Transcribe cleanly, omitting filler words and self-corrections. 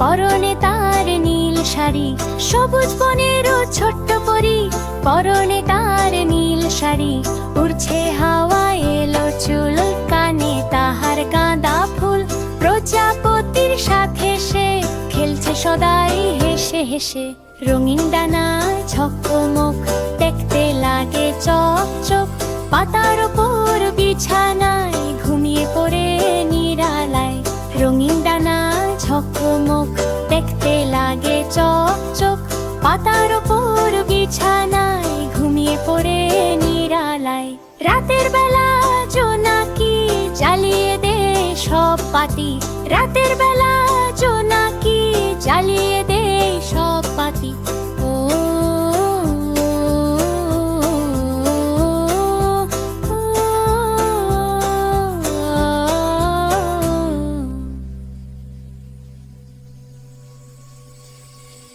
পরনে তার নীল শাড়ি, সবুজ বনেরও ছোট্ট পরি। পরনে তার নীল শাড়ি, উড়ছে হাওয়ায় এলো চুল, কানে তাহার গাঁদা ফুল। প্রজাপতির সাথে সে খেলছে সদাই হেসে হেসে। রঙিন ডানায় ঝকমক, দেখতে লাগে চকচক। পাতার ওপর বিছানায় ঘুমিয়ে পড়ে নিরালায়। রঙিন ডানায় ঝকমক, দেখতে লাগে চকচক। পাতার ওপর বিছানায় ঘুমিয়ে পড়ে নিরালায়। রাতের বেলা জোনাকি জ্বালিয়ে দে সব বাতি। রাতের বেলা